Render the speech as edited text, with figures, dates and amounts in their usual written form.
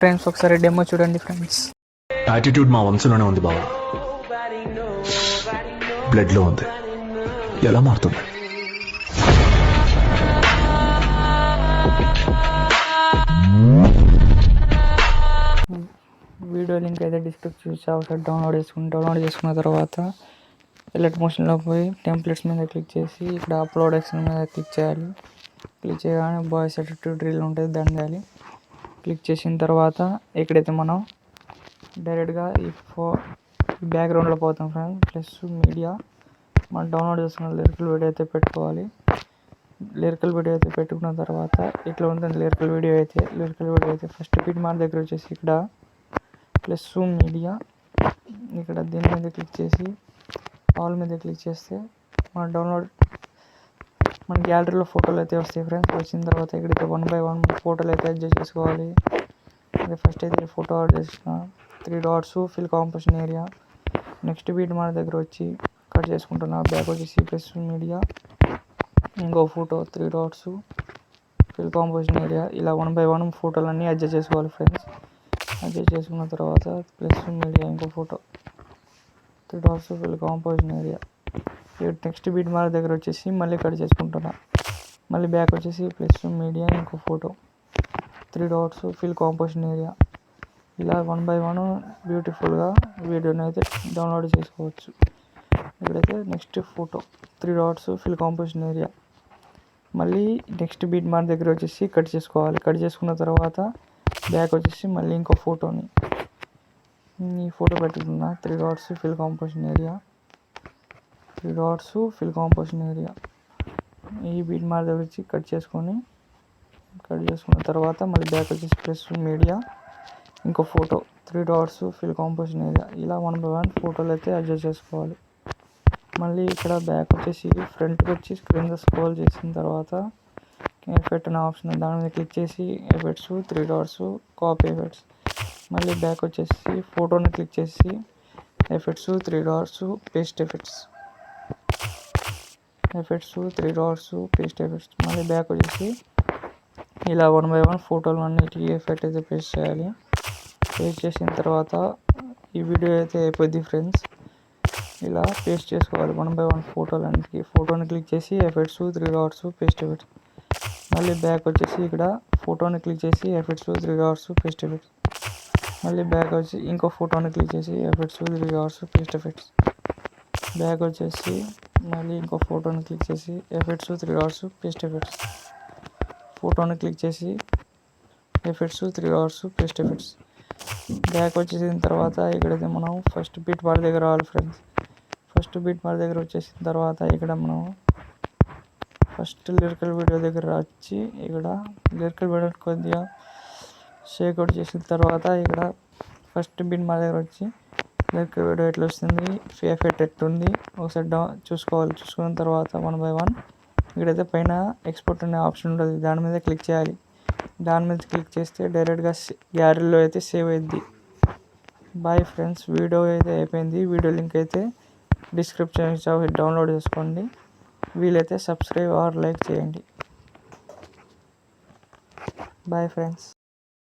Friends ఒకసారి demo చూడండి friends. Attitude మా వంశంలోనే ఉంది బావ, బ్లడ్ లో ఉంది. ఎలా మారుతుంది? వీడియో లింక్ అయితే డిస్క్రిప్షన్ చూసి ఒకసారి డౌన్లోడ్ చేసుకున్న తర్వాత ఎలర్ట్ మోషన్లో పోయి టెంప్లెట్స్ మీద క్లిక్ చేసి ఇక్కడ అప్లోడ్ యాక్షన్ మీద క్లిక్ చేయాలి. క్లిక్ చేయగానే బాయ్స్ యాటిట్యూడ్ రీల్ ఉంటుంది, దాన్ని చేయాలి. క్లిక్ చేసిన తర్వాత ఇక్కడైతే మనం డైరెక్ట్గా ఈ బ్యాక్గ్రౌండ్లో పోతాం ఫ్రెండ్స్. ప్లస్ మీడియా మనం డౌన్లోడ్ చేసుకున్న లిరికల్ వీడియో అయితే పెట్టుకోవాలి. లిరికల్ వీడియో అయితే పెట్టుకున్న తర్వాత ఇట్లా ఉంటుంది లిరికల్ వీడియో అయితే ఫస్ట్ బీట్ మన దగ్గర వచ్చేసి ఇక్కడ ప్లస్ మీడియా, ఇక్కడ దీని మీద క్లిక్ చేసి ఆల్ మీద క్లిక్ చేస్తే మన గ్యాలరీలో ఫోటోలు అయితే వస్తాయి ఫ్రెండ్స్. వచ్చిన తర్వాత ఇక్కడైతే 1 by 1 ఫోటోలు అయితే అడ్జస్ట్ చేసుకోవాలి. అదే ఫస్ట్ అయితే ఫోటో యాడ్ చేసిన 3 dots fill composition area. Next beat మన దగ్గర వచ్చి కట్ చేసుకుంటున్నా. బ్యాక్ వచ్చేసి ప్లస్ మీడియా, ఇంకో photo 3 dots fill composition area. ఇలా 1 by 1 ఫోటోలన్నీ అడ్జస్ట్ చేసుకోవాలి ఫ్రెండ్స్. అడ్జస్ట్ చేసుకున్న తర్వాత ప్లస్ మీడియా, ఇంకో photo 3 dots fill composition area. Next beat మన దగ్గర వచ్చేసి మళ్ళీ కట్ చేసుకుంటున్నా. మళ్ళీ బ్యాక్ వచ్చేసి ప్లస్ మీడియా, ఇంకో photo 3 dots fill composition area. ఇలా 1 by 1 బ్యూటిఫుల్గా వీడియోని అయితే డౌన్లోడ్ చేసుకోవచ్చు. ఇక్కడైతే next photo 3 dots fill composition area. మళ్ళీ నెక్స్ట్ బీట్ మన దగ్గర వచ్చేసి కట్ చేసుకోవాలి. కట్ చేసుకున్న తర్వాత బ్యాక్ వచ్చేసి మళ్ళీ ఇంకో ఫోటోని ఈ ఫోటో పెట్టుకున్నా 3 dots fill composition area, 3 dots fill composition area. ఈ బీట్ మన దగ్గర వచ్చి కట్ చేసుకున్న తర్వాత మళ్ళీ బ్యాక్ వచ్చేసి ప్లస్ మీడియా, ఇంకో photo 3 dots fill composition area. ఇలా 1 by 1 ఫోటోలు అయితే అడ్జస్ట్ చేసుకోవాలి. మళ్ళీ ఇక్కడ బ్యాక్ వచ్చేసి ఫ్రంట్కి వచ్చి స్క్రీన్ స్క్రోల్ చేసిన తర్వాత ఎఫెక్ట్ అనే ఆప్షన్ దాని మీద క్లిక్ చేసి ఎఫెక్ట్స్ 3 dots కాపీ ఎఫెక్ట్స్. మళ్ళీ బ్యాక్ వచ్చేసి ఫోటోని క్లిక్ చేసి effects 3 dots paste effects. 3 dots paste effects. మళ్ళీ బ్యాక్ వచ్చేసి ఇలా 1 by 1 ఫోటోలు అన్నిటికీ ఎఫెక్ట్ అయితే పేస్ట్ చేయాలి. పేస్ట్ చేసిన తర్వాత ఈ వీడియో అయితే అయిపోద్ది ఫ్రెండ్స్. ఇలా పేస్ట్ చేసుకోవాలి 1 by 1 ఫోటోలు అన్నిటికీ. ఫోటోని క్లిక్ చేసి ఎఫెక్ట్స్ 3 dots పేస్ట్ ఎఫెక్ట్స్. మళ్ళీ బ్యాక్ వచ్చేసి ఇక్కడ ఫోటోని క్లిక్ చేసి ఎఫెక్ట్స్ 3 dots పేస్ట్ ఎఫెక్ట్స్. మళ్ళీ బ్యాక్ వచ్చి ఇంకో ఫోటోని క్లిక్ చేసి effects 3 dots paste effects. Back వచ్చేసి మళ్ళీ ఇంకో ఫోటోని క్లిక్ చేసి ఎఫెక్ట్స్ 3 dots పేస్ట్ ఎఫెక్ట్స్. ఫోటోని క్లిక్ చేసి effects 3 dots paste effects. Back వచ్చేసిన తర్వాత ఇక్కడైతే మనం ఫస్ట్ బీట్ మన దగ్గర రావాలి ఫ్రెండ్స్. ఫస్ట్ బీట్ మన దగ్గర వచ్చేసిన తర్వాత ఇక్కడ మనం ఫస్ట్ లిరికల్ వీడియో దగ్గర వచ్చి ఇక్కడ లిరికల్ వీడియో కొద్దిగా షేక్ అవుట్ చేసిన తర్వాత ఇక్కడ ఫస్ట్ బీట్ మన దగ్గర వచ్చి లిరికల్ వీడియో ఎట్లా వస్తుంది, ఎఫెక్ట్ ఎట్లుంది ఒకసారి చూసుకోవాలి. చూసుకున్న తర్వాత 1 by 1 ఇక్కడైతే పైన ఎక్స్పోర్ట్ అనే ఆప్షన్ ఉంటుంది, దాని మీద క్లిక్ చేయాలి. దాని మీద క్లిక్ చేస్తే డైరెక్ట్గా గ్యాలరీలో అయితే సేవ్ అయ్యిద్ది. బాయ్ ఫ్రెండ్స్, వీడియో అయితే అయిపోయింది. వీడియో లింక్ అయితే డిస్క్రిప్షన్ ఇచ్చి డౌన్లోడ్ చేసుకోండి. వీలైతే సబ్స్క్రైబ్ ఆర్ లైక్ చేయండి. Bye friends.